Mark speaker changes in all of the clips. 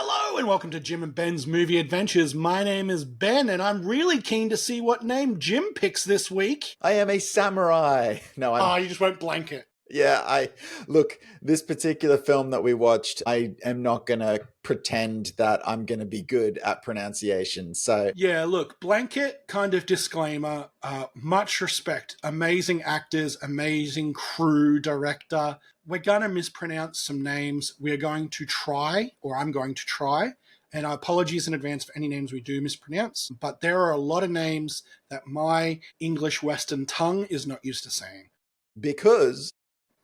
Speaker 1: Hello and welcome to Jim and Ben's Movie Adventures. My name is Ben and I'm really keen to see what name Jim picks this week.
Speaker 2: I am a samurai. No, I'm.
Speaker 1: Oh, you just won't blanket.
Speaker 2: Yeah, look, this particular film that we watched, I am not going to pretend that I'm going to be good at pronunciation. So,
Speaker 1: Yeah, look, blanket kind of disclaimer. Much respect. Amazing actors, amazing crew, director. We're going to mispronounce some names. We're going to try, or I'm going to try. And apologies in advance for any names we do mispronounce. But there are a lot of names that my English Western tongue is not used to saying.
Speaker 2: because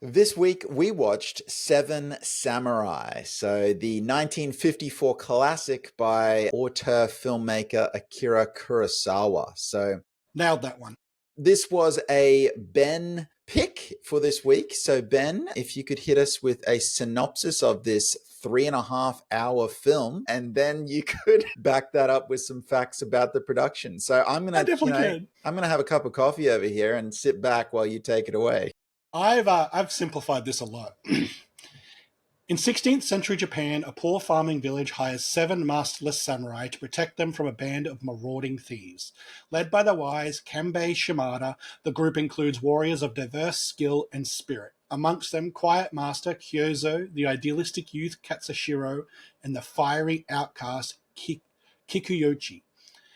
Speaker 2: this week we watched Seven Samurai. So, the 1954 classic by auteur filmmaker Akira Kurosawa. So,
Speaker 1: Nailed that one.
Speaker 2: this was a Ben pick for this week. So, Ben, if you could hit us with a synopsis of this 3.5 hour film, and then you could back that up with some facts about the production. So,
Speaker 1: I definitely can.
Speaker 2: I'm gonna have a cup of coffee over here and sit back while you take it away.
Speaker 1: I've simplified this a lot. In 16th century Japan, a poor farming village hires 7 masterless samurai to protect them from a band of marauding thieves. Led by the wise Kambei Shimada, the group includes warriors of diverse skill and spirit. Amongst them, Quiet Master Kyozo, the idealistic youth Katsushiro, and the fiery outcast Kikuyoshi.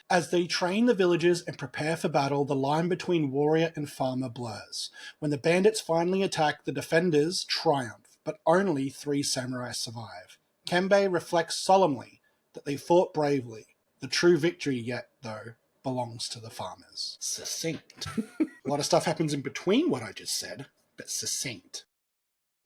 Speaker 1: As they train the villagers and prepare for battle, the line between warrior and farmer blurs. When the bandits finally attack, the defenders triumph, but only 3 samurai survive. Kambei reflects solemnly that they fought bravely. The true victory yet, though, belongs to the farmers. Succinct. A lot of stuff happens in between what I just said, but succinct.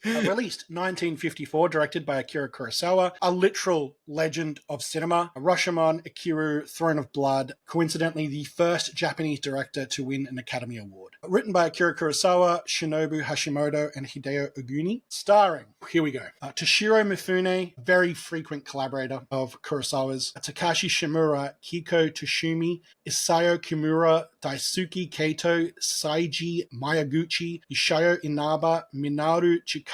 Speaker 1: Released 1954, directed by Akira Kurosawa, a literal legend of cinema. Rashomon Ikiru, Throne of Blood, coincidentally the first Japanese director to win an Academy Award. Written by Akira Kurosawa, Shinobu Hashimoto, and Hideo Oguni. Starring, here we go, Toshiro Mifune, very frequent collaborator of Kurosawa's, Takashi Shimura, Kiko Toshimi, Isayo Kimura, Daisuke Kato, Saiji Miyaguchi, Ishayo Inaba, Minaru Chikaki,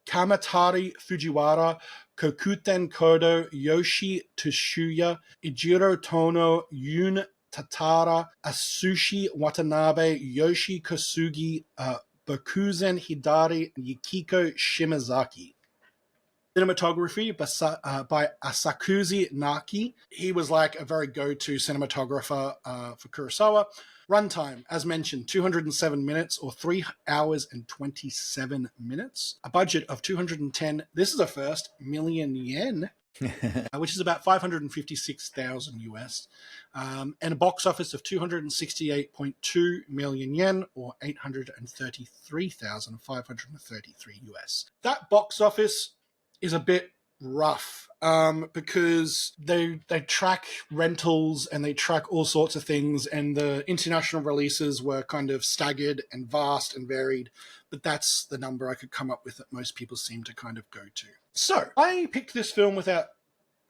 Speaker 1: Kamatari Fujiwara, Kokuten Kodo, Yoshi Tsuchiya, Ijiro Tono, Yun Tatara, Asushi Watanabe, Yoshi Kosugi, Bakuzen Hidari, and Yukiko Shimazaki. Cinematography by Asakuzi Naki. He was like a very go-to cinematographer for Kurosawa. Runtime, as mentioned, 207 minutes or 3 hours and 27 minutes. A budget of 210, this is a first, million yen, which is about 556,000 US, and a box office of 268.2 million yen or 833,533 US. That box office is a bit rough because they track rentals and they track all sorts of things, and the international releases were kind of staggered and vast and varied, but that's the number I could come up with that most people seem to kind of go to. So I picked this film without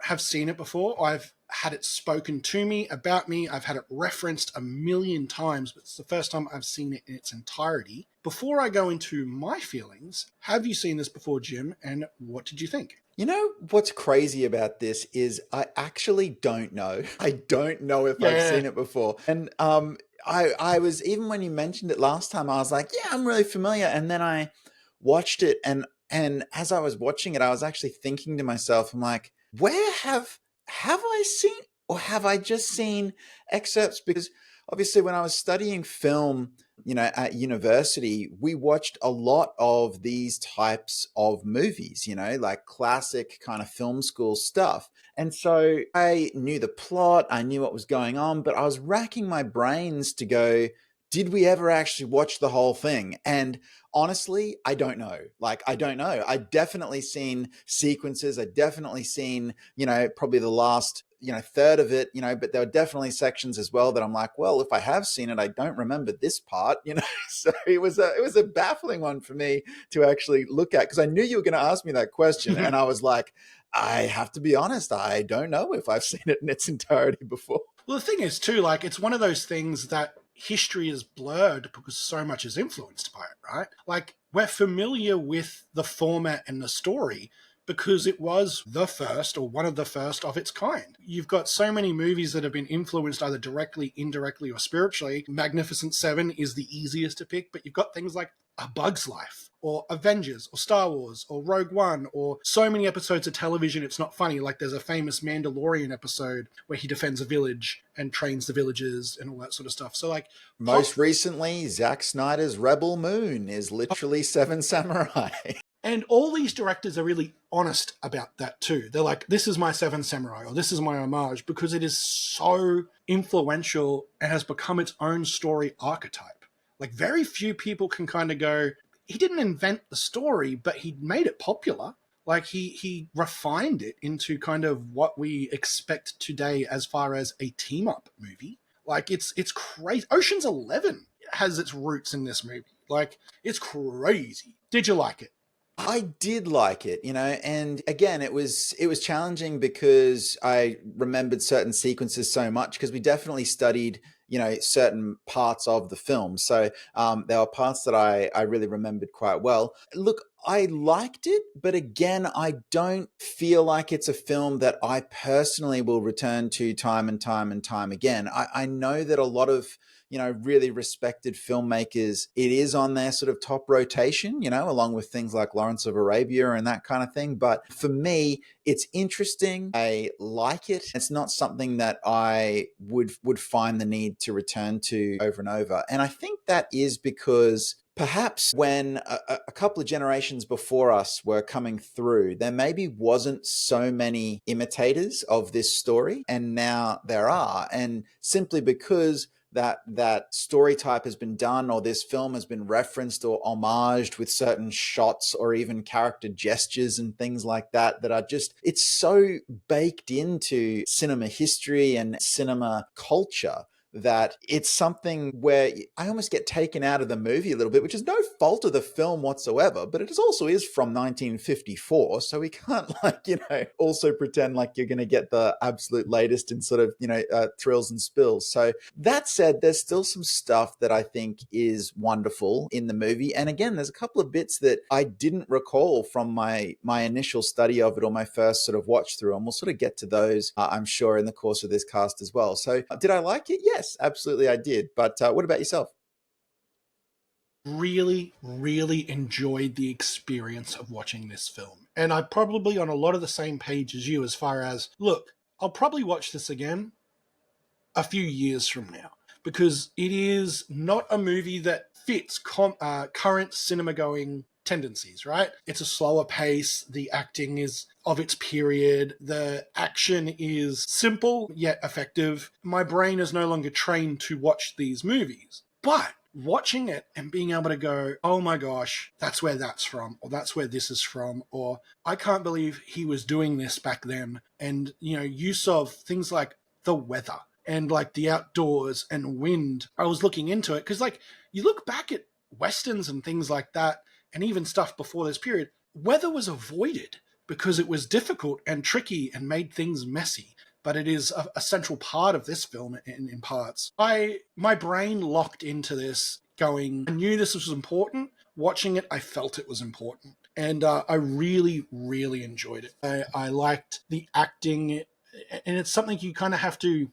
Speaker 1: have seen it before. I've had it spoken to me, about me. I've had it referenced a million times, but it's the first time I've seen it in its entirety. Before I go into my feelings, have you seen this before, Jim? And what did you think?
Speaker 2: You know, what's crazy about this is I actually don't know. I don't know if I've seen it before. And I was, even when you mentioned it last time, I was like, yeah, I'm really familiar. And then I watched it, and as I was watching it, I was actually thinking to myself, I'm like, where have I seen, or have I just seen excerpts? Because obviously when I was studying film, at university, we watched a lot of these types of movies, like classic kind of film school stuff. And so I knew the plot, I knew what was going on, but I was racking my brains to go, did we ever actually watch the whole thing? And honestly, I don't know. I don't know. I definitely seen sequences. I definitely seen, probably the last, third of it, but there were definitely sections as well that I'm like, well, if I have seen it, I don't remember this part, So it was a baffling one for me to actually look at, because I knew you were going to ask me that question. And I was like, I have to be honest, I don't know if I've seen it in its entirety before.
Speaker 1: Well, the thing is too, it's one of those things that history is blurred because so much is influenced by it, right? We're familiar with the format and the story, because it was the first or one of the first of its kind. You've got so many movies that have been influenced either directly, indirectly, or spiritually. Magnificent Seven is the easiest to pick, but you've got things like A Bug's Life, or Avengers, or Star Wars, or Rogue One, or so many episodes of television it's not funny. Like there's a famous Mandalorian episode where he defends a village and trains the villagers and all that sort of stuff. So like
Speaker 2: Most recently, Zack Snyder's Rebel Moon is literally Seven Samurai.
Speaker 1: And all these directors are really honest about that too. They're like, this is my Seven Samurai, or this is my homage, because it is so influential and has become its own story archetype. Like very few people can kind of go, he didn't invent the story, but he made it popular. Like he refined it into kind of what we expect today as far as a team up movie. Like it's crazy. Ocean's 11 has its roots in this movie. Like it's crazy. Did you like it?
Speaker 2: I did like it, and again, it was challenging because I remembered certain sequences so much because we definitely studied, certain parts of the film. So there were parts that I really remembered quite well. Look, I liked it, but again, I don't feel like it's a film that I personally will return to time and time and time again. I know that a lot of really respected filmmakers, it is on their sort of top rotation, along with things like Lawrence of Arabia and that kind of thing. But for me, it's interesting. I like it. It's not something that I would find the need to return to over and over. And I think that is because perhaps when a couple of generations before us were coming through, there maybe wasn't so many imitators of this story, and now there are. And simply because that story type has been done, or this film has been referenced or homaged with certain shots or even character gestures and things like that are just, it's so baked into cinema history and cinema culture that it's something where I almost get taken out of the movie a little bit, which is no fault of the film whatsoever, but it also is from 1954. So we can't also pretend like you're going to get the absolute latest in sort of, thrills and spills. So that said, there's still some stuff that I think is wonderful in the movie. And again, there's a couple of bits that I didn't recall from my initial study of it or my first sort of watch through. And we'll sort of get to those, I'm sure, in the course of this cast as well. So did I like it? Yes, absolutely I did. But what about yourself?
Speaker 1: Really, really enjoyed the experience of watching this film. And I'm probably on a lot of the same page as you as far as, look, I'll probably watch this again a few years from now because it is not a movie that fits current cinema going tendencies, right? It's a slower pace. The acting is of its period. The action is simple yet effective. My brain is no longer trained to watch these movies. But watching it and being able to go, oh my gosh, that's where that's from, or that's where this is from, or I can't believe he was doing this back then. And, use of things like the weather and like the outdoors and wind. I was looking into it because you look back at Westerns and things like that, and even stuff before this period, weather was avoided because it was difficult and tricky and made things messy. But it is a central part of this film in parts. My brain locked into this going, I knew this was important. Watching it, I felt it was important. And I really, really enjoyed it. I liked the acting, and it's something you kind of have to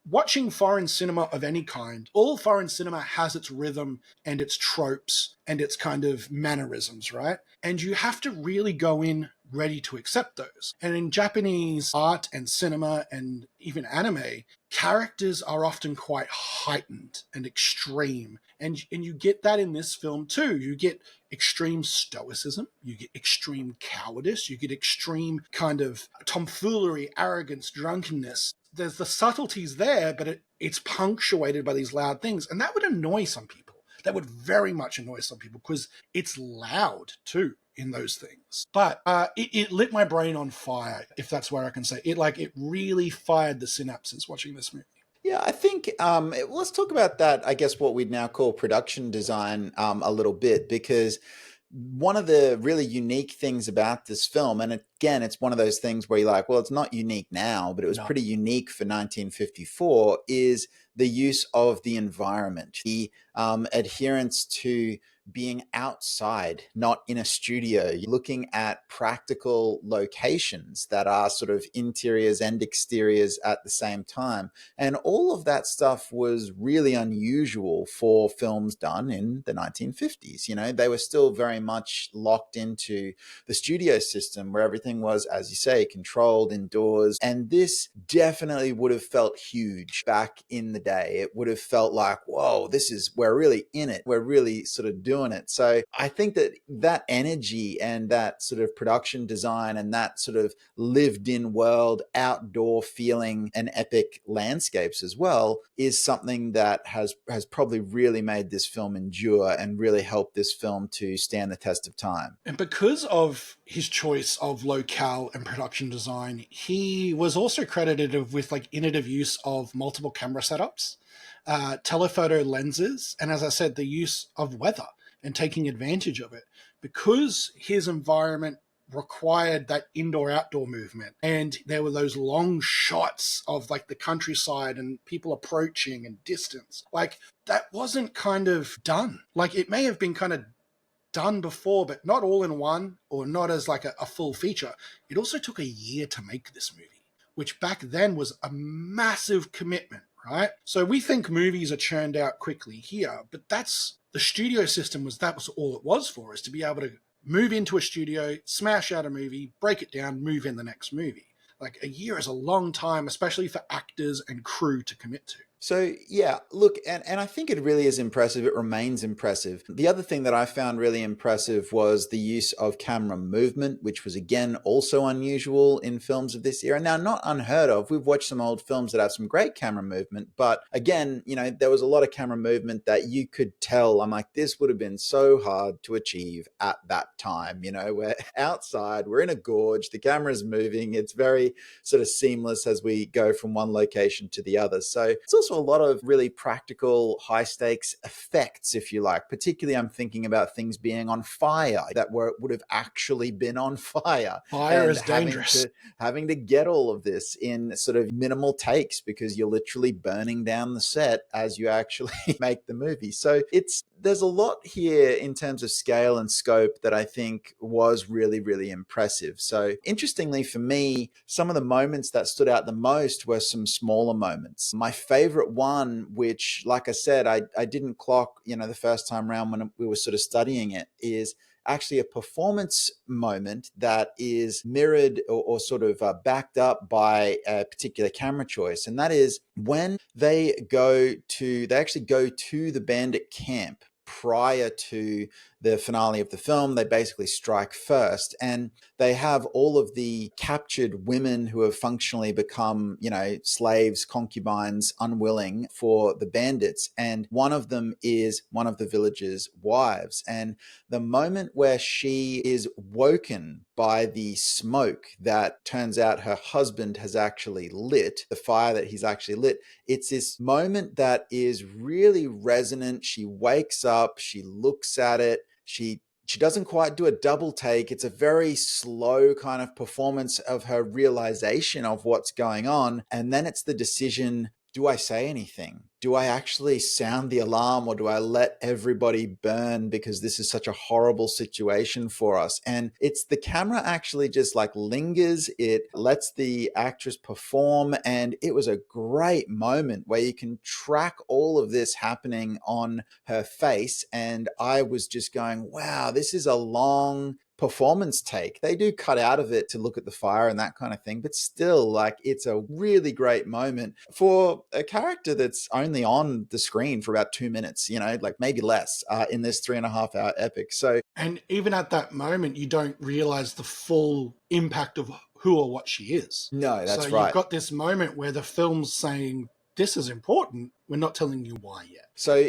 Speaker 1: watching foreign cinema of any kind. All foreign cinema has its rhythm and its tropes and its kind of mannerisms, right? And you have to really go in ready to accept those. And in Japanese art and cinema and even anime, characters are often quite heightened and extreme. And you get that in this film too. You get extreme stoicism, you get extreme cowardice, you get extreme kind of tomfoolery, arrogance, drunkenness. There's the subtleties there, but it's punctuated by these loud things. And that would annoy some people. That would very much annoy some people because it's loud too in those things. But it lit my brain on fire, if that's where I can say it. It really fired the synapses watching this movie.
Speaker 2: Yeah, I think let's talk about that. I guess what we'd now call production design a little bit, because one of the really unique things about this film, and again, it's one of those things where you're like, well, it's not unique now, but it was pretty unique for 1954, is the use of the environment, the adherence to being outside, not in a studio. You're looking at practical locations that are sort of interiors and exteriors at the same time. And all of that stuff was really unusual for films done in the 1950s. You know, they were still very much locked into the studio system where everything was, as you say, controlled indoors. And this definitely would have felt huge back in the day. It would have felt like, whoa, we're really in it. We're really sort of doing it. So I think that that energy and that sort of production design and that sort of lived in world, outdoor feeling and epic landscapes as well is something that has probably really made this film endure and really helped this film to stand the test of time.
Speaker 1: And because of his choice of locale and production design, he was also credited with like innovative use of multiple camera setups, telephoto lenses, and as I said, the use of weather and taking advantage of it. Because his environment required that indoor-outdoor movement, and there were those long shots of like the countryside and people approaching and distance, like that wasn't kind of done. Like it may have been kind of done before, but not all in one or not as like a full feature. It also took a year to make this movie, which back then was a massive commitment, right? So we think movies are churned out quickly here, but that's the studio system that was all it was for, is to be able to move into a studio, smash out a movie, break it down, move in the next movie. Like a year is a long time, especially for actors and crew to commit to.
Speaker 2: So yeah, look, and I think it really is impressive. It remains impressive. The other thing that I found really impressive was the use of camera movement, which was again also unusual in films of this era. Now, not unheard of. We've watched some old films that have some great camera movement, but again, you know, there was a lot of camera movement that you could tell. I'm like, this would have been so hard to achieve at that time. You know, we're outside, we're in a gorge, the camera's moving. It's very sort of seamless as we go from one location to the other. So it's also a lot of really practical, high stakes effects, if you like. Particularly, I'm thinking about things being on fire that would have actually been on fire,
Speaker 1: Fire
Speaker 2: and
Speaker 1: is dangerous.
Speaker 2: having to get all of this in sort of minimal takes because you're literally burning down the set as you actually make the movie. So there's a lot here in terms of scale and scope that I think was really, really impressive. So interestingly for me, some of the moments that stood out the most were some smaller moments. My favorite one, which, like I said, I didn't clock, you know, the first time around when we were sort of studying it, is actually a performance moment that is mirrored or sort of backed up by a particular camera choice. And that is when they actually go to the bandit camp prior to the finale of the film. They basically strike first, and they have all of the captured women who have functionally become, you know, slaves, concubines, unwilling for the bandits. And one of them is one of the village's wives. And the moment where she is woken by the smoke that turns out her husband has actually lit, the fire that he's actually lit, it's this moment that is really resonant. She wakes up, she looks at it, she doesn't quite do a double take. It's a very slow kind of performance of her realization of what's going on. And then it's the decision, do I say anything? Do I actually sound the alarm, or do I let everybody burn because this is such a horrible situation for us? And it's the camera actually just like lingers. It lets the actress perform. And it was a great moment where you can track all of this happening on her face. And I was just going, wow, this is a long performance take. They do cut out of it to look at the fire and that kind of thing, but still, like, it's a really great moment for a character that's only on the screen for about 2 minutes, you know, like maybe less in this 3.5 hour epic. So,
Speaker 1: And even at that moment, you don't realize the full impact of who or what she is.
Speaker 2: no,
Speaker 1: So
Speaker 2: that's
Speaker 1: you've
Speaker 2: right.
Speaker 1: got this moment where the film's saying, this is important. We're not telling you why yet.
Speaker 2: So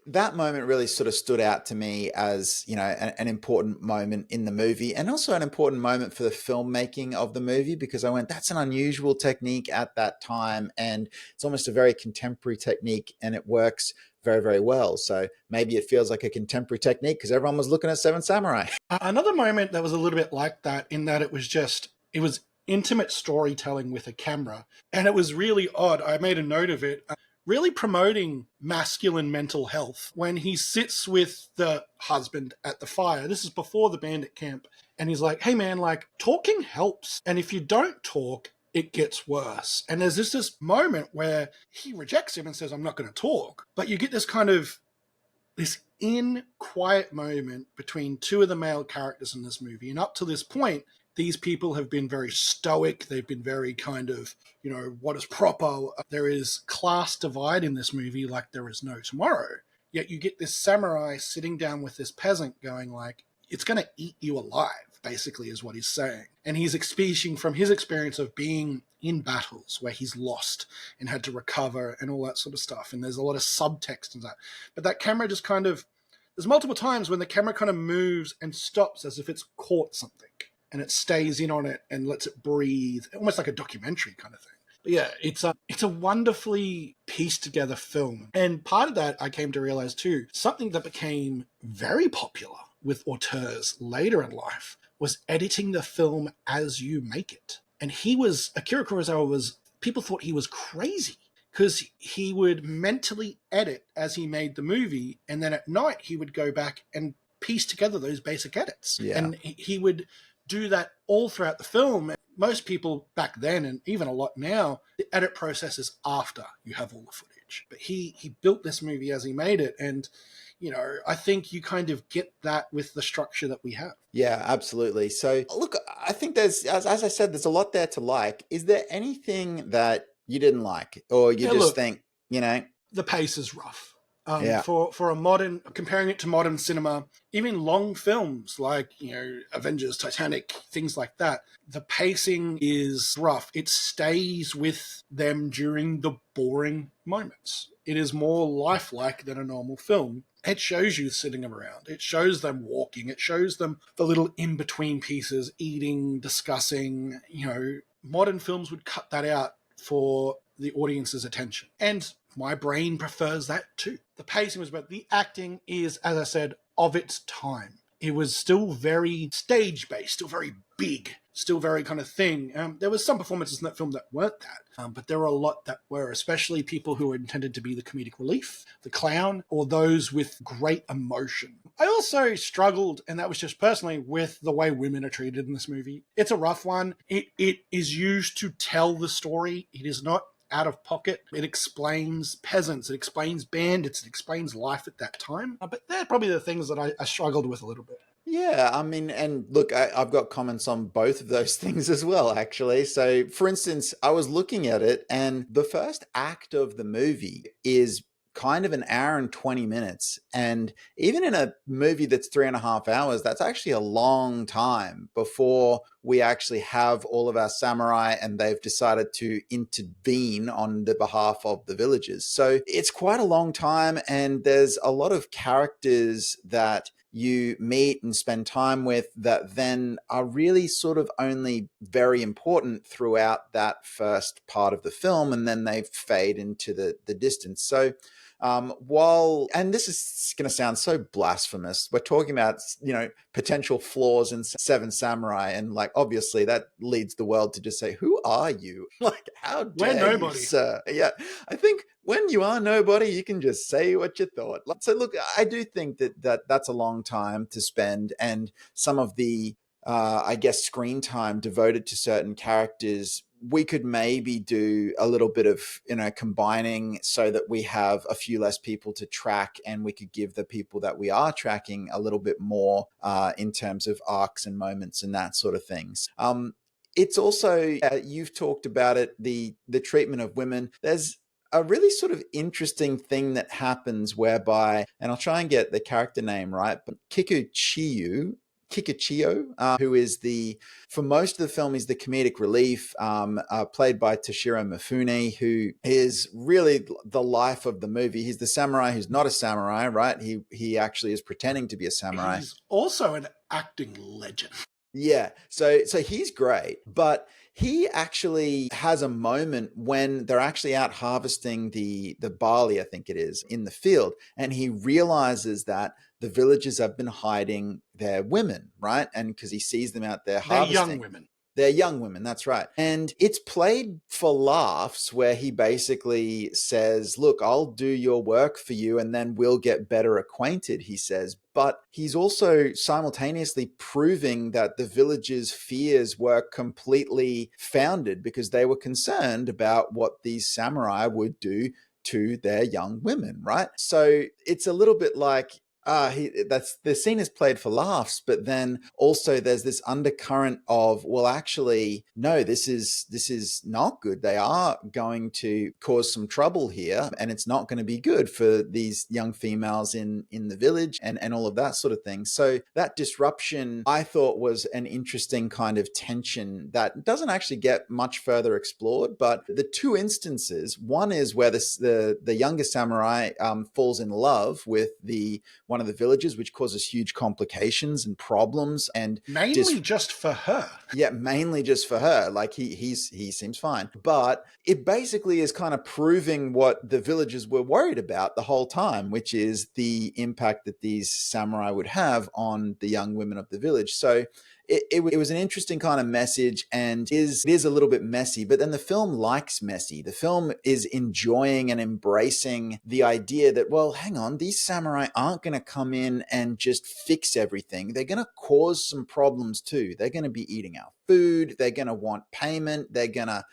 Speaker 2: that moment really sort of stood out to me as, you know, an important moment in the movie, and also an important moment for the filmmaking of the movie, because I went, that's an unusual technique at that time, and it's almost a very contemporary technique, and it works very, very well. So maybe it feels like a contemporary technique because everyone was looking at Seven Samurai.
Speaker 1: Another moment that was a little bit like that, in that it was intimate storytelling with a camera. And it was really odd. I made a note of it. really promoting masculine mental health when he sits with the husband at the fire. This is before the bandit camp. And he's like, hey man, like talking helps. And if you don't talk, it gets worse. And there's this moment where he rejects him and says, I'm not going to talk. But you get this kind of this quiet moment between two of the male characters in this movie. And up to this point, these people have been very stoic. They've been very kind of, what is proper. There is class divide in this movie like there is no tomorrow. Yet you get this samurai sitting down with this peasant going like, it's going to eat you alive, basically is what he's saying. And he's speaking from his experience of being in battles where he's lost and had to recover and all that sort of stuff. And there's a lot of subtext in that. But that camera just kind of, there's multiple times when the camera kind of moves and stops as if it's caught something. And it stays in on it and lets it breathe, almost like a documentary kind of thing. But yeah, it's a wonderfully pieced together film. And part of that I came to realize too, something that became very popular with auteurs later in life was editing the film as you make it. And Akira Kurosawa people thought he was crazy because he would mentally edit as he made the movie. And then at night he would go back and piece together those basic edits.
Speaker 2: Yeah.
Speaker 1: And he would do that all throughout the film. Most people back then, and even a lot now, the edit process is after you have all the footage. But he built this movie as he made it. And, I think you kind of get that with the structure that we have.
Speaker 2: Yeah, absolutely. So look, I think there's, as I said, there's a lot there to like. Is there anything that you didn't like or you think,
Speaker 1: The pace is rough.
Speaker 2: Yeah.
Speaker 1: For a modern, comparing it to modern cinema, even long films like, Avengers, Titanic, things like that, the pacing is rough. It stays with them during the boring moments. It is more lifelike than a normal film. It shows you sitting around. It shows them walking. It shows them the little in-between pieces, eating, discussing. Modern films would cut that out for the audience's attention. And my brain prefers that too. The pacing was better. The acting is, as I said, of its time. It was still very stage-based, still very big, still very kind of thing. There was some performances in that film that weren't that, but there were a lot that were, especially people who were intended to be the comedic relief, the clown, or those with great emotion. I also struggled, and that was just personally, with the way women are treated in this movie. It's a rough one. It is used to tell the story. It is not out of pocket. It explains peasants, it explains bandits, it explains life at that time. But they're probably the things that I struggled with a little bit.
Speaker 2: Yeah, I mean, and look, I've got comments on both of those things as well, actually. So, for instance, I was looking at it, and the first act of the movie is kind of an hour and 20 minutes. And even in a movie that's 3.5 hours, that's actually a long time before we actually have all of our samurai and they've decided to intervene on the behalf of the villagers. So it's quite a long time, and there's a lot of characters that you meet and spend time with that then are really sort of only very important throughout that first part of the film, and then they fade into the distance. So and this is going to sound so blasphemous, we're talking about, potential flaws in Seven Samurai, and like, obviously that leads the world to just say, who are you? Like, how dare you, sir? Yeah, I think when you are nobody, you can just say what you thought. So look, I do think that's a long time to spend, and some of the I guess screen time devoted to certain characters, we could maybe do a little bit of, combining so that we have a few less people to track, and we could give the people that we are tracking a little bit more in terms of arcs and moments and that sort of things. It's also, you've talked about it, the treatment of women. There's a really sort of interesting thing that happens whereby, and I'll try and get the character name right, but Kikuchiyo, who is for most of the film, he's the comedic relief, played by Toshiro Mifune, who is really the life of the movie. He's the samurai who's not a samurai, right? He actually is pretending to be a samurai.
Speaker 1: He's also an acting legend.
Speaker 2: Yeah, so he's great, but he actually has a moment when they're actually out harvesting the barley, I think it is, in the field, and he realizes that the villagers have been hiding their women, right? And because he sees them out there harvesting.
Speaker 1: They're young women.
Speaker 2: They're young women, that's right. And it's played for laughs, where he basically says, look, I'll do your work for you and then we'll get better acquainted, he says. But he's also simultaneously proving that the villagers' fears were completely founded, because they were concerned about what these samurai would do to their young women, right? So it's a little bit like, that's the scene is played for laughs, but then also there's this undercurrent of, well, actually, no, this is not good. They are going to cause some trouble here, and it's not going to be good for these young females in the village, and all of that sort of thing. So that disruption, I thought, was an interesting kind of tension that doesn't actually get much further explored. But the two instances, one is where the younger samurai falls in love with the one of the villages, which causes huge complications and problems, and
Speaker 1: Mainly just for her.
Speaker 2: yeah, mainly just for her. Like he seems fine, but it basically is kind of proving what the villagers were worried about the whole time, which is the impact that these samurai would have on the young women of the village. So it was an interesting kind of message, and it is a little bit messy, but then the film likes messy. The film is enjoying and embracing the idea that, well, hang on, these samurai aren't going to come in and just fix everything. They're going to cause some problems too. They're going to be eating our food. They're going to want payment. They're going to,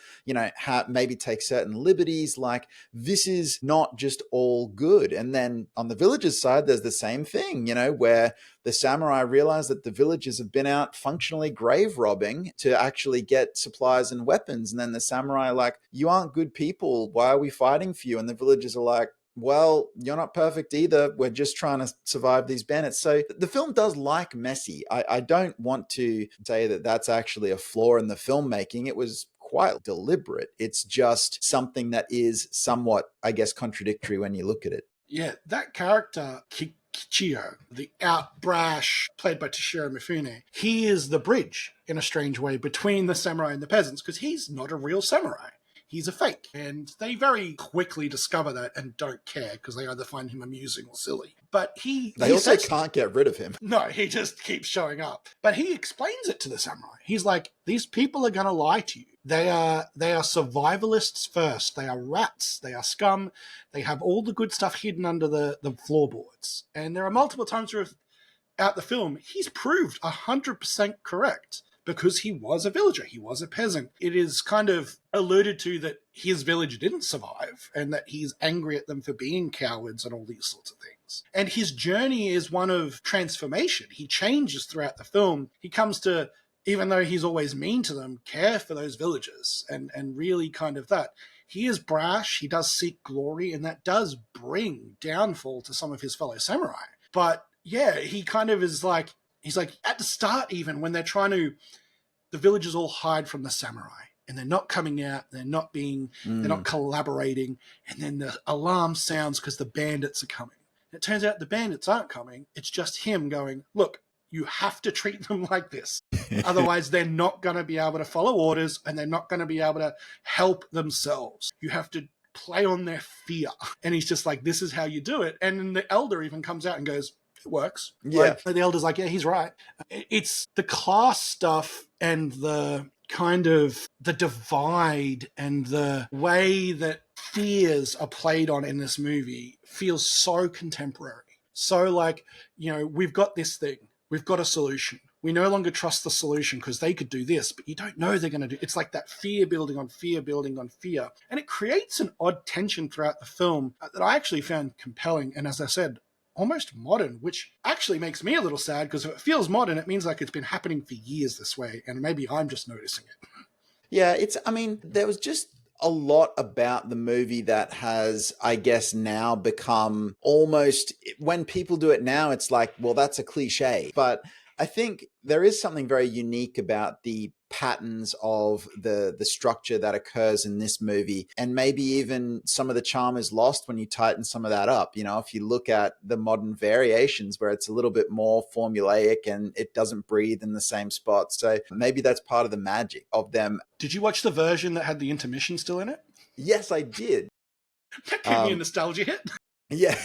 Speaker 2: maybe take certain liberties. Like, this is not just all good. And then on the villagers' side, there's the same thing, where the samurai realize that the villagers have been out functionally grave robbing to actually get supplies and weapons. And then the samurai are like, you aren't good people. Why are we fighting for you? And the villagers are like, well, you're not perfect either. We're just trying to survive these bandits. So the film does like messy. I don't want to say that that's actually a flaw in the filmmaking. It was quite deliberate. It's just something that is somewhat, I guess, contradictory when you look at it.
Speaker 1: Yeah, that character, Kichio, the out brash, played by Toshiro Mifune, he is the bridge, in a strange way, between the samurai and the peasants, because he's not a real samurai. He's a fake. And they very quickly discover that and don't care, because they either find him amusing or silly. But
Speaker 2: they also can't get rid of him.
Speaker 1: No, he just keeps showing up. But he explains it to the samurai. He's like, these people are going to lie to you. They are survivalists first. They are rats. They are scum. They have all the good stuff hidden under the floorboards. And there are multiple times throughout the film, he's proved 100% correct, because he was a villager. He was a peasant. It is kind of alluded to that his village didn't survive, and that he's angry at them for being cowards and all these sorts of things. And his journey is one of transformation. He changes throughout the film. He comes to, even though he's always mean to them, care for those villagers and really kind of that. He is brash. He does seek glory, and that does bring downfall to some of his fellow samurai. But yeah, he kind of is like, he's like, at the start, even when they're trying to, the villagers all hide from the samurai, and they're not coming out, they're not collaborating, and then the alarm sounds because the bandits are coming. And it turns out the bandits aren't coming. It's just him going, look, you have to treat them like this. Otherwise, they're not going to be able to follow orders, and they're not going to be able to help themselves. You have to play on their fear. And he's just like, this is how you do it. And then the elder even comes out and goes, it works.
Speaker 2: Yeah.
Speaker 1: Like, the elder's like, yeah, he's right. It's the class stuff and the kind of the divide and the way that fears are played on in this movie feels so contemporary. So like, we've got this thing. We've got a solution. We no longer trust the solution because they could do this, but you don't know they're going to do. It's like that fear building on fear building on fear. And it creates an odd tension throughout the film that I actually found compelling. And as I said, almost modern, which actually makes me a little sad, because if it feels modern, it means like it's been happening for years this way, and maybe I'm just noticing it.
Speaker 2: Yeah, there was just a lot about the movie that has, I guess, now become almost, when people do it now, it's like, well, that's a cliche. But I think there is something very unique about the patterns of the structure that occurs in this movie, and maybe even some of the charm is lost when you tighten some of that up. If you look at the modern variations where it's a little bit more formulaic and it doesn't breathe in the same spot, so maybe that's part of the magic of them.
Speaker 1: Did you watch the version that had the intermission still in it?
Speaker 2: Yes, I did.
Speaker 1: That gave me a nostalgia hit.
Speaker 2: Yeah.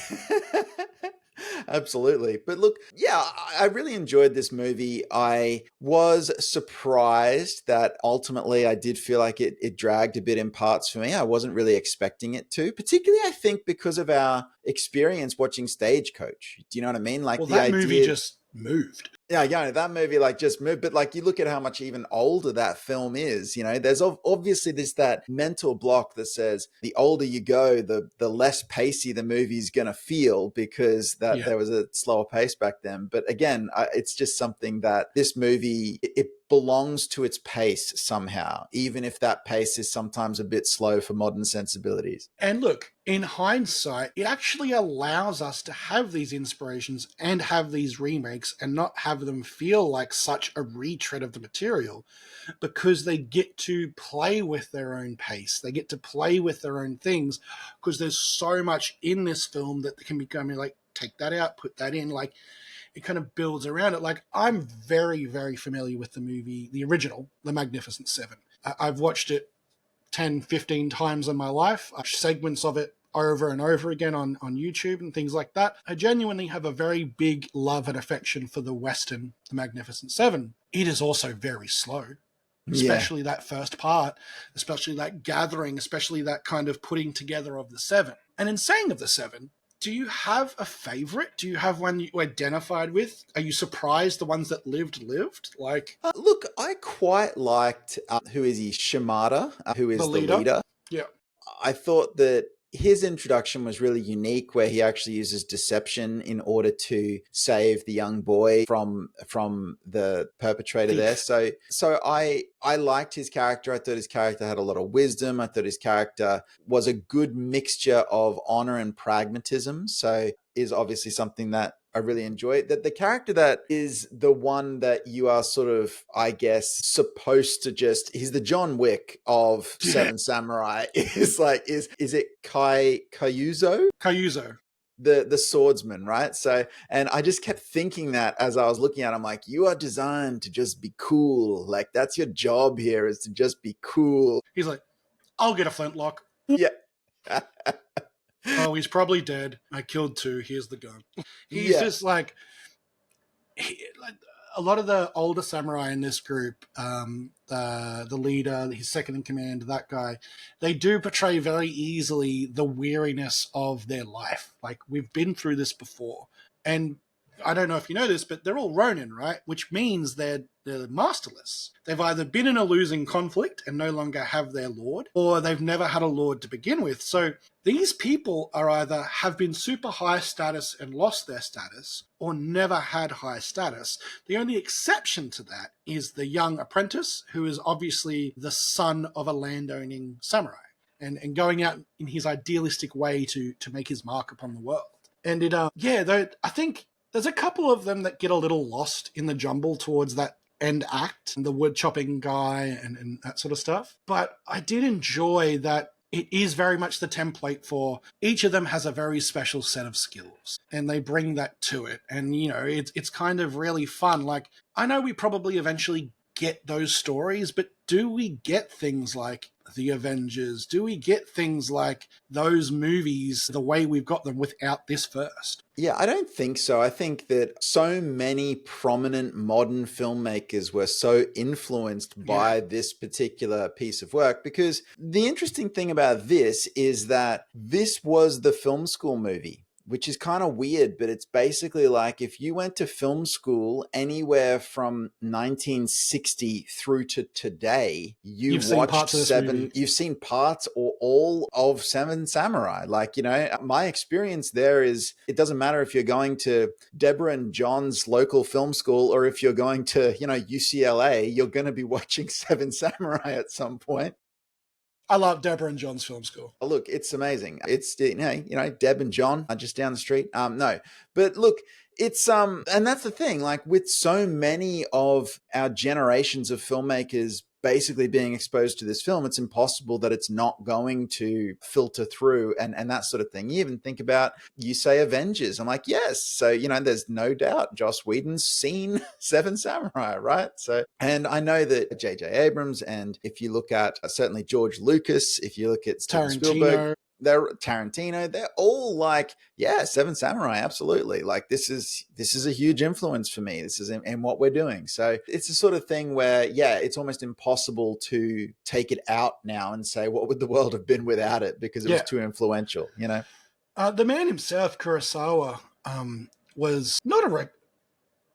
Speaker 2: Absolutely. But look, yeah, I really enjoyed this movie. I was surprised that ultimately I did feel like it dragged a bit in parts for me. I wasn't really expecting it to, particularly, I think, because of our experience watching Stagecoach. Do you know what I mean? Like
Speaker 1: Well,
Speaker 2: the
Speaker 1: that movie
Speaker 2: idea.
Speaker 1: just moved.
Speaker 2: Yeah, that movie like just moved, but like you look at how much even older that film is. There's obviously this that mental block that says the older you go, the less pacey the movie's gonna feel because that
Speaker 1: Yeah.
Speaker 2: there was a slower pace back then. But again, it's just something that this movie it belongs to its pace somehow, even if that pace is sometimes a bit slow for modern sensibilities.
Speaker 1: And look, in hindsight, it actually allows us to have these inspirations and have these remakes and not have them feel like such a retread of the material, because they get to play with their own pace. They get to play with their own things because there's so much in this film that can become like, take that out, put that in. Like, it kind of builds around it. Like, I'm very, very familiar with the movie, the original, The Magnificent Seven. I've watched it 10, 15 times in my life, segments of it over and over again on YouTube and things like that. I genuinely have a very big love and affection for the Western, The Magnificent Seven. It is also very slow,
Speaker 2: Yeah.
Speaker 1: especially that first part, especially that gathering, especially that kind of putting together of the seven. And in saying of the seven, do you have a favorite? Do you have one you identified with? Are you surprised the ones that lived? Like
Speaker 2: Look, I quite liked who is he, Shimada, who
Speaker 1: the
Speaker 2: is the
Speaker 1: leader?
Speaker 2: leader.
Speaker 1: Yeah.
Speaker 2: I thought that his introduction was really unique where he actually uses deception in order to save the young boy from the perpetrator there.
Speaker 1: Thief.
Speaker 2: So I liked his character. I thought his character had a lot of wisdom. I thought his character was a good mixture of honor and pragmatism. So is obviously something that I really enjoy. That the character that is the one that you are sort of, I guess, supposed to just he's the John Wick of
Speaker 1: Yeah.
Speaker 2: Seven Samurai is it Kayuzo?
Speaker 1: Kayuzo.
Speaker 2: The swordsman, right? So and I just kept thinking that as I was looking at him, like, you are designed to just be cool. Like that's your job here is to just be cool.
Speaker 1: He's like, I'll get a flintlock.
Speaker 2: Yeah.
Speaker 1: Oh, he's probably dead. I killed two. Here's the gun. He's
Speaker 2: Yeah.
Speaker 1: just like, like a lot of the older samurai in this group, the leader, his second in command, that guy, they do portray very easily the weariness of their life. Like, we've been through this before. And I don't know if you know this, but they're all Ronin, right? Which means they're masterless. They've either been in a losing conflict and no longer have their lord, or they've never had a lord to begin with. So these people are either have been super high status and lost their status, or never had high status. The only exception to that is the young apprentice, who is obviously the son of a landowning samurai and going out in his idealistic way to make his mark upon the world. And though I think there's a couple of them that get a little lost in the jumble towards that end act, and the wood chopping guy and that sort of stuff. But I did enjoy that it is very much the template for each of them has a very special set of skills and they bring that to it. And, it's kind of really fun. Like, I know we probably eventually get those stories, but do we get things like the Avengers? Do we get things like those movies the way we've got them without this first?
Speaker 2: Yeah, I don't think so. I think that so many prominent modern filmmakers were so influenced
Speaker 1: Yeah.
Speaker 2: by this particular piece of work because the interesting thing about this is that this was the film school movie, which is kind of weird, but it's basically like if you went to film school anywhere from 1960 through to today,
Speaker 1: You've seen parts of this movie.
Speaker 2: you've seen parts or all of Seven Samurai. Like, my experience there is it doesn't matter if you're going to Deborah and John's local film school or if you're going to, UCLA, you're going to be watching Seven Samurai at some point.
Speaker 1: I love Deborah and John's film school.
Speaker 2: Oh, look, it's amazing. It's Deb and John are just down the street. No, but look, it's and that's the thing. Like with so many of our generations of filmmakers basically being exposed to this film, it's impossible that it's not going to filter through and that sort of thing. You even think about you say Avengers. I'm like, yes. So there's no doubt Joss Whedon's seen Seven Samurai, right? So, and I know that J.J. Abrams, and if you look at certainly George Lucas, if you look at Steven Spielberg,
Speaker 1: Tarantino.
Speaker 2: they're Tarantino, they're all like, yeah, Seven Samurai, absolutely. Like this is a huge influence for me. This is in what we're doing. So it's the sort of thing where, yeah, it's almost impossible to take it out now and say, what would the world have been without it? Because it was
Speaker 1: Yeah.
Speaker 2: too influential, you know?
Speaker 1: The man himself, Kurosawa, was not a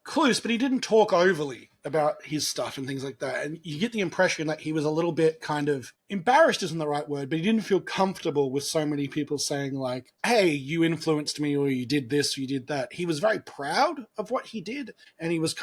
Speaker 1: recluse, but he didn't talk overly about his stuff and things like that. And you get the impression that he was a little bit kind of embarrassed isn't the right word, but he didn't feel comfortable with so many people saying like, hey, you influenced me, or you did this, or you did that. He was very proud of what he did. And he was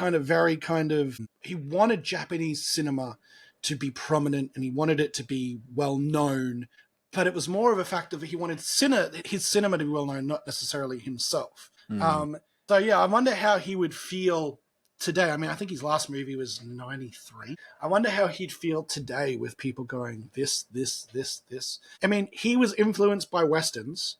Speaker 1: he wanted Japanese cinema to be prominent, and he wanted it to be well known. But it was more of a fact of he wanted his cinema to be well known, not necessarily himself.
Speaker 2: Mm.
Speaker 1: So yeah, I wonder how he would feel today. I mean, I think his last movie was 93. I wonder how he'd feel today with people going, this, this, this, this. I mean, he was influenced by Westerns.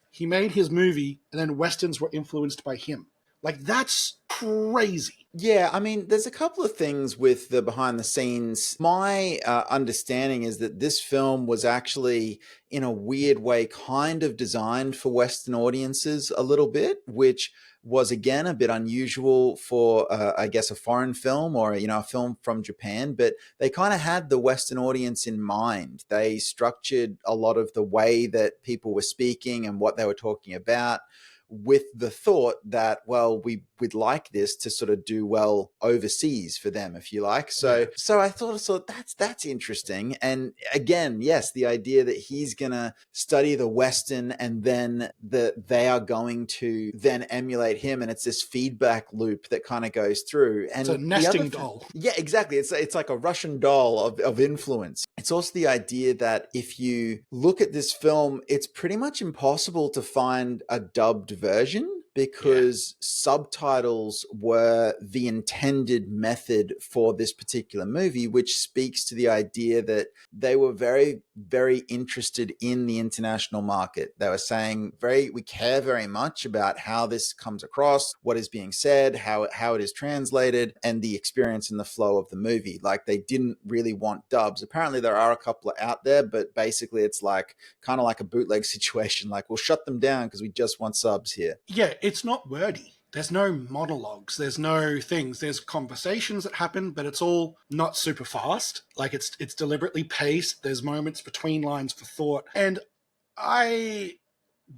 Speaker 1: He made his movie, and then Westerns were influenced by him. Like, that's crazy.
Speaker 2: Yeah, I mean, there's a couple of things with the behind the scenes. My understanding is that this film was actually, in a weird way, kind of designed for Western audiences a little bit, which was again a bit unusual for, I guess, a foreign film or a film from Japan. But they kind of had the Western audience in mind. They structured a lot of the way that people were speaking and what they were talking about with the thought that, well, we'd like this to sort of do well overseas for them, if you like. So I thought that's interesting. And again, yes, the idea that he's gonna study the Western and then they are going to then emulate him, and it's this feedback loop that kind of goes through. And
Speaker 1: It's a nesting doll.
Speaker 2: yeah, exactly. It's like a Russian doll of influence. It's also the idea that if you look at this film, it's pretty much impossible to find a dubbed version because subtitles were the intended method for this particular movie, which speaks to the idea that they were very, very interested in the international market. They were saying, we care very much about how this comes across, what is being said, how it is translated, and the experience and the flow of the movie. Like, they didn't really want dubs. Apparently there are a couple out there, but basically it's like kind of like a bootleg situation. Like, we'll shut them down because we just want subs here.
Speaker 1: Yeah, it's not wordy. There's no monologues. There's no things. There's conversations that happen, but it's all not super fast. Like, it's deliberately paced. There's moments between lines for thought. And I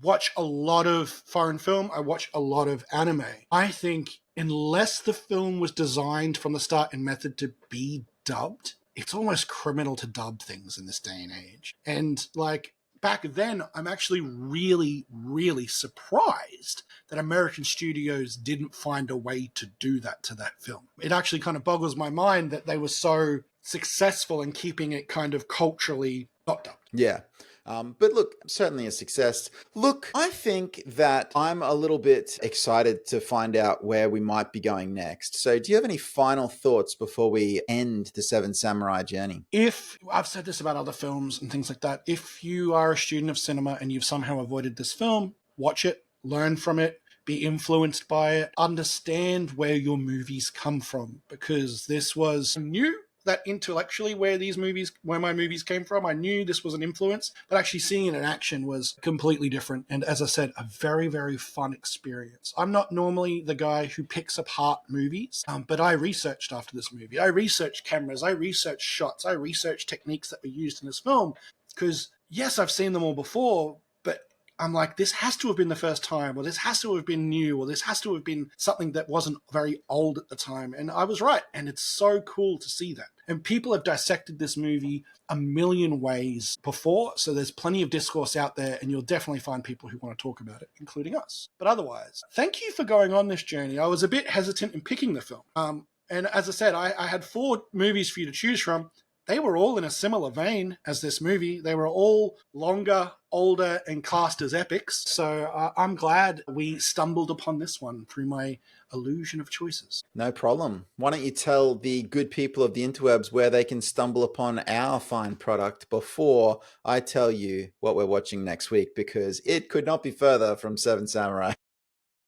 Speaker 1: watch a lot of foreign film. I watch a lot of anime. I think unless the film was designed from the start and method to be dubbed, it's almost criminal to dub things in this day and age. And like, back then, I'm actually really, really surprised that American studios didn't find a way to do that to that film. It actually kind of boggles my mind that they were so successful in keeping it kind of culturally not dubbed.
Speaker 2: Yeah. But look, certainly a success. Look, I think that I'm a little bit excited to find out where we might be going next. So do you have any final thoughts before we end the Seven Samurai journey?
Speaker 1: If I've said this about other films and things like that, if you are a student of cinema and you've somehow avoided this film, watch it, learn from it, be influenced by it, understand where your movies come from, because this was new. That intellectually where my movies came from, I knew this was an influence, but actually seeing it in action was completely different. And as I said, a very, very fun experience. I'm not normally the guy who picks apart movies, but I researched after this movie. I researched cameras, I researched shots, I researched techniques that were used in this film, because yes, I've seen them all before, but I'm like, this has to have been the first time, or this has to have been new, or this has to have been something that wasn't very old at the time. And I was right. And it's so cool to see that. And people have dissected this movie a million ways before. So there's plenty of discourse out there, and you'll definitely find people who want to talk about it, including us. But otherwise, thank you for going on this journey. I was a bit hesitant in picking the film. And as I said, I had 4 movies for you to choose from. They were all in a similar vein as this movie. They were all longer, older, and cast as epics. So I'm glad we stumbled upon this one through my illusion of choices.
Speaker 2: No problem. Why don't you tell the good people of the interwebs where they can stumble upon our fine product before I tell you what we're watching next week, because it could not be further from Seven Samurai.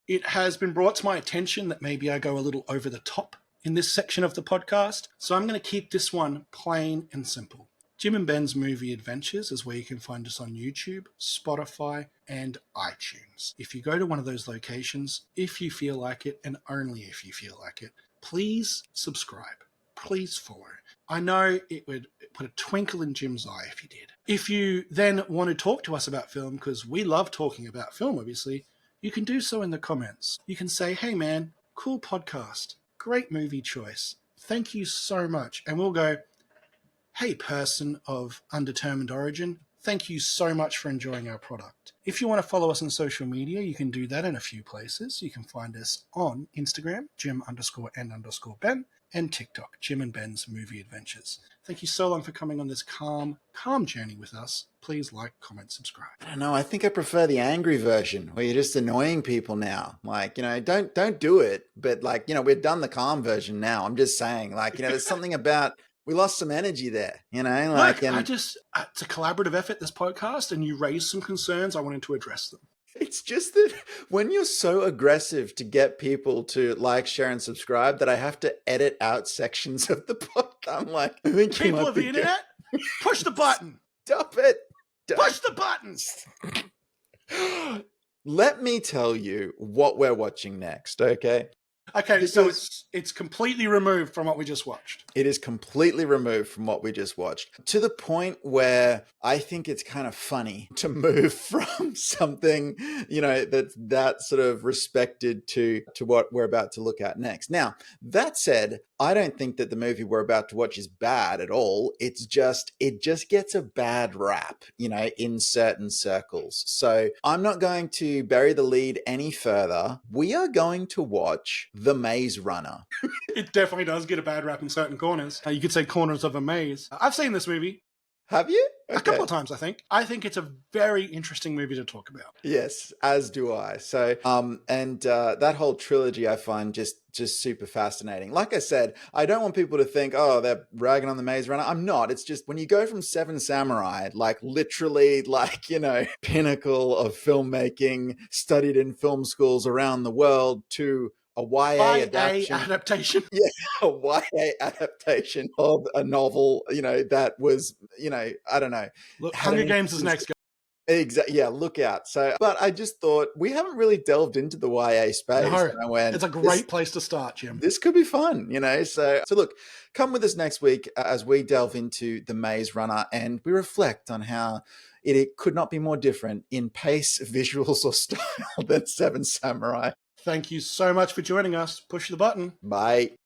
Speaker 1: It has been brought to my attention that maybe I go a little over the top in this section of the podcast. So I'm going to keep this one plain and simple. Jim and Ben's Movie Adventures is where you can find us on YouTube, Spotify, and iTunes. If you go to one of those locations, if you feel like it, and only if you feel like it, please subscribe. Please follow. I know it would put a twinkle in Jim's eye if you did. If you then want to talk to us about film, because we love talking about film, obviously, you can do so in the comments. You can say, hey man, cool podcast, great movie choice, thank you so much. And we'll go, hey person of undetermined origin, thank you so much for enjoying our product. If you want to follow us on social media, you can do that in a few places. You can find us on Instagram, Jim_and_Ben, and TikTok, Jim and Ben's Movie Adventures. Thank you so long for coming on this calm journey with us. Please like, comment, subscribe.
Speaker 2: I don't know. I think I prefer the angry version where you're just annoying people now. Like, don't do it. But like, we've done the calm version now. I'm just saying, like, there's something about we lost some energy there, like.
Speaker 1: Look, it's a collaborative effort, this podcast, and you raised some concerns. I wanted to address them.
Speaker 2: It's just that when you're so aggressive to get people to like, share, and subscribe that I have to edit out sections of the podcast. I'm like, I think
Speaker 1: people of the internet, push the button.
Speaker 2: Stop it.
Speaker 1: Push the buttons.
Speaker 2: Let me tell you what we're watching next, okay?
Speaker 1: Okay, so it's completely removed from what we just watched.
Speaker 2: It is completely removed from what we just watched, to the point where I think it's kind of funny to move from something, that's that sort of respected to what we're about to look at next. Now, that said, I don't think that the movie we're about to watch is bad at all. It just gets a bad rap, in certain circles. So I'm not going to bury the lead any further. We are going to watch The Maze Runner.
Speaker 1: It definitely does get a bad rap in certain corners. You could say corners of a maze. I've seen this movie.
Speaker 2: Have you? Okay.
Speaker 1: A couple of times, I think. I think it's a very interesting movie to talk about.
Speaker 2: Yes, as do I. So, that whole trilogy I find just super fascinating. Like I said, I don't want people to think, oh, they're ragging on The Maze Runner. I'm not. It's just when you go from Seven Samurai, like literally, pinnacle of filmmaking, studied in film schools around the world, to a YA
Speaker 1: adaptation.
Speaker 2: Yeah, a YA adaptation of a novel, that was, I don't know.
Speaker 1: Look, Hunger Games is next.
Speaker 2: Exactly. Yeah, look out. So, but I just thought we haven't really delved into the YA space.
Speaker 1: No, it's a great place to start, Jim.
Speaker 2: This could be fun, So look, come with us next week as we delve into The Maze Runner and we reflect on how it could not be more different in pace, visuals, or style than Seven Samurai.
Speaker 1: Thank you so much for joining us. Push the button.
Speaker 2: Bye.